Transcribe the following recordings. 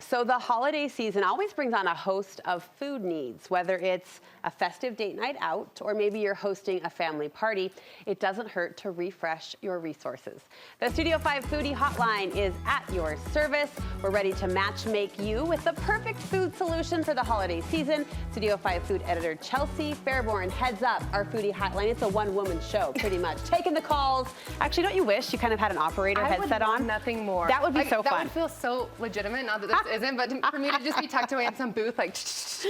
So the holiday season always brings on a host of food needs, whether it's a festive date night out or maybe you're hosting a family party. It doesn't hurt to refresh your resources. The Studio 5 Foodie Hotline is at your service. We're ready to match make you with the perfect food solution for the holiday season. Studio 5 Food Editor Chelsea Fairbourn heads up our Foodie Hotline. It's a one-woman show, pretty much. Taking the calls. Actually, don't you wish you kind of had an operator headset on? Nothing more. That would be so fun. That would feel so legitimate, not that this isn't, but for me to just be tucked away in some booth, like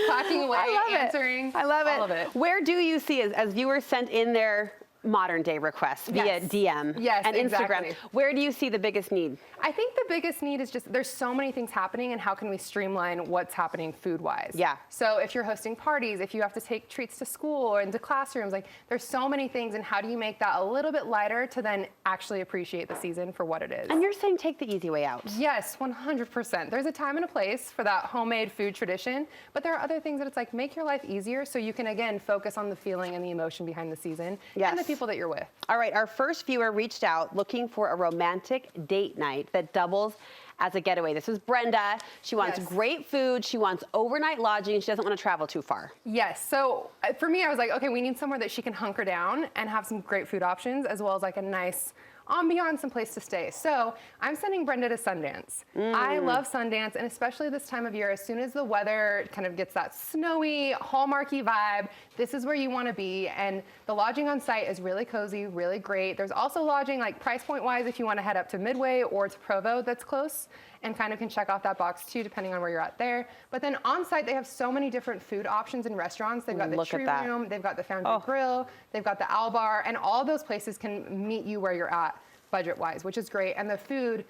clacking away, answering. I love it. All of it. Where do you see, as viewers sent in their modern day requests via DM and Instagram, exactly. Where do you see the biggest need? I think the biggest need is just there's so many things happening, and how can we streamline what's happening food-wise? Yeah. So if you're hosting parties, if you have to take treats to school or into classrooms, like there's so many things, and how do you make that a little bit lighter to then actually appreciate the season for what it is? And you're saying take the easy way out. Yes, 100%. There's a time and a place for that homemade food tradition, but there are other things that it's like make your life easier so you can again focus on the feeling and the emotion behind the season and the people that you're with. All right, our first viewer reached out looking for a romantic date night that doubles as a getaway. This is Brenda. She wants great food. She wants overnight lodging, and she doesn't want to travel too far. Yes. So for me, I was like, okay, we need somewhere that she can hunker down and have some great food options, as well as like a nice ambiance and place to stay. So I'm sending Brenda to Sundance. I love Sundance, and especially this time of year, as soon as the weather kind of gets that snowy, hallmarky vibe, this is where you want to be. And the lodging on site is really cozy, really great. There's also lodging, like price point wise, if you want to head up to Midway or to Provo, that's close, and kind of can check off that box too, depending on where you're at there. But then on site, they have so many different food options and restaurants. They've got the Tree Room, they've got the Foundry Grill, they've got the Owl Bar, and all those places can meet you where you're at budget-wise, which is great. And the food,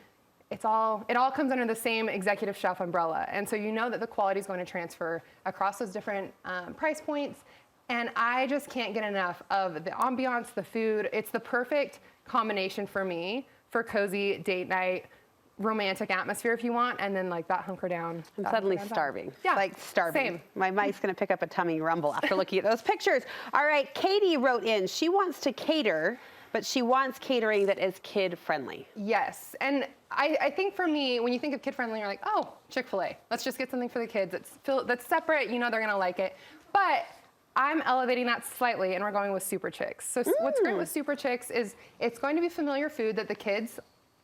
it all comes under the same executive chef umbrella. And so you know that the quality is going to transfer across those different price points. And I just can't get enough of the ambiance, the food. It's the perfect combination for me for cozy date night, romantic atmosphere if you want, and then like that hunker down. I'm suddenly starving. Yeah, like starving. Same. My mic's gonna pick up a tummy rumble after looking at those pictures. All right, Katie wrote in, she wants to cater, but she wants catering that is kid-friendly. Yes, and I think for me, when you think of kid-friendly, you're like, oh, Chick-fil-A. Let's just get something for the kids that's separate, you know they're gonna like it. But I'm elevating that slightly, and we're going with Super Chicks. So what's great with Super Chicks is it's going to be familiar food that the kids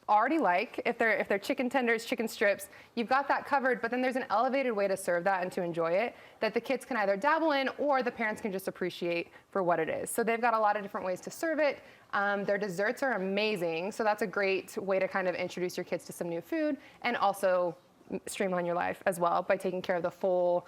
already like. If they're chicken tenders, chicken strips, you've got that covered, but then there's an elevated way to serve that and to enjoy it that the kids can either dabble in or the parents can just appreciate for what it is. So they've got a lot of different ways to serve it. Their desserts are amazing, so that's a great way to kind of introduce your kids to some new food and also streamline your life as well by taking care of the full,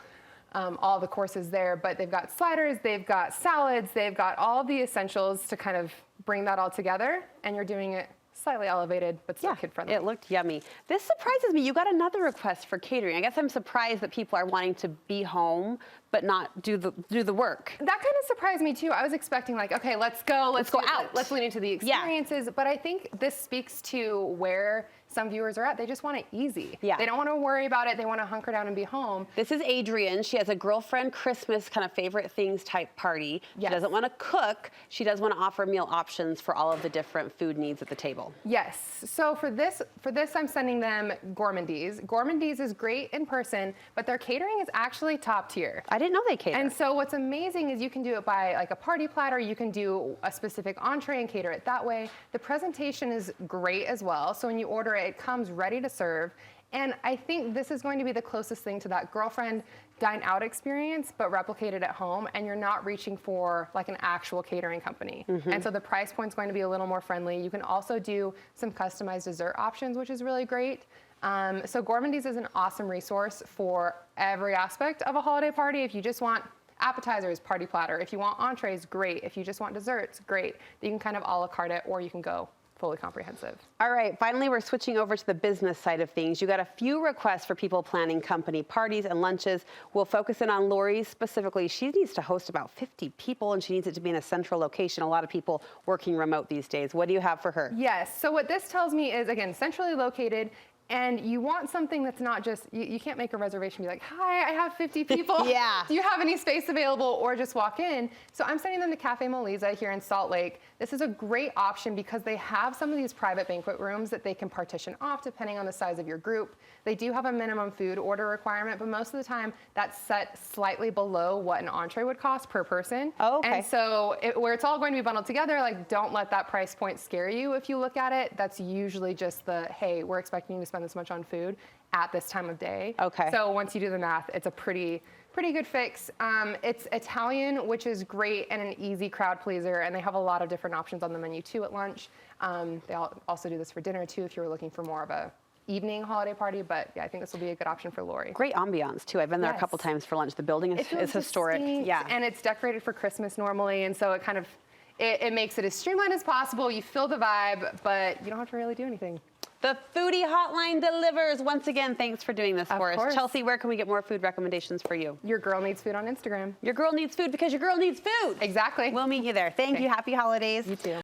all the courses there. But they've got sliders, they've got salads, they've got all the essentials to kind of bring that all together, and you're doing it slightly elevated, but still kid-friendly. It looked yummy. This surprises me. You got another request for catering. I guess I'm surprised that people are wanting to be home but not do the work. That kind of surprised me too. I was expecting like, okay, let's go out. Let's lean into the experiences. Yeah. But I think this speaks to where some viewers are at. They just want it easy. Yeah. They don't want to worry about it. They want to hunker down and be home. This is Adrienne. She has a girlfriend Christmas kind of favorite things type party. She doesn't want to cook. She does want to offer meal options for all of the different food needs at the table. Yes. So for this I'm sending them Gourmandise. Gourmandise is great in person, but their catering is actually top tier. I didn't know they cater. And so what's amazing is you can do it by like a party platter. You can do a specific entree and cater it that way. The presentation is great as well. So when you order it, it comes ready to serve. And I think this is going to be the closest thing to that girlfriend dine out experience, but replicated at home, and you're not reaching for like an actual catering company. And so the price point's going to be a little more friendly. You can also do some customized dessert options, which is really great. So Gourmandise is an awesome resource for every aspect of a holiday party. If you just want appetizers, party platter. If you want entrees, great. If you just want desserts, great. You can kind of a la carte it, or you can go fully comprehensive. All right, finally, we're switching over to the business side of things. You got a few requests for people planning company parties and lunches. We'll focus in on Lori specifically. She needs to host about 50 people, and she needs it to be in a central location. A lot of people working remote these days. What do you have for her? Yes, so what this tells me is, again, centrally located. And you want something that's not just, you can't make a reservation and be like, hi, I have 50 people. Yeah. Do you have any space available? Or just walk in. So I'm sending them to Cafe Melisa here in Salt Lake. This is a great option because they have some of these private banquet rooms that they can partition off depending on the size of your group. They do have a minimum food order requirement, but most of the time that's set slightly below what an entree would cost per person. Oh, okay. And so where it's all going to be bundled together, like don't let that price point scare you if you look at it. That's usually just the, hey, we're expecting you to spend this much on food at this time of day. Okay. So once you do the math, it's a pretty good fix. It's Italian, which is great and an easy crowd pleaser, and they have a lot of different options on the menu too at lunch. They also do this for dinner too if you were looking for more of a evening holiday party, but yeah, I think this will be a good option for Lori. Great ambiance too. I've been there a couple times for lunch. The building is historic. Yeah. And it's decorated for Christmas normally, and so it kind of, it makes it as streamlined as possible. You feel the vibe, but you don't have to really do anything. The Foodie Hotline delivers. Once again, thanks for doing this for us. course. Chelsea, where can we get more food recommendations for you? Your girl needs food on Instagram. Your girl needs food because your girl needs food. Exactly. We'll meet you there. Thank you. Happy holidays. You too.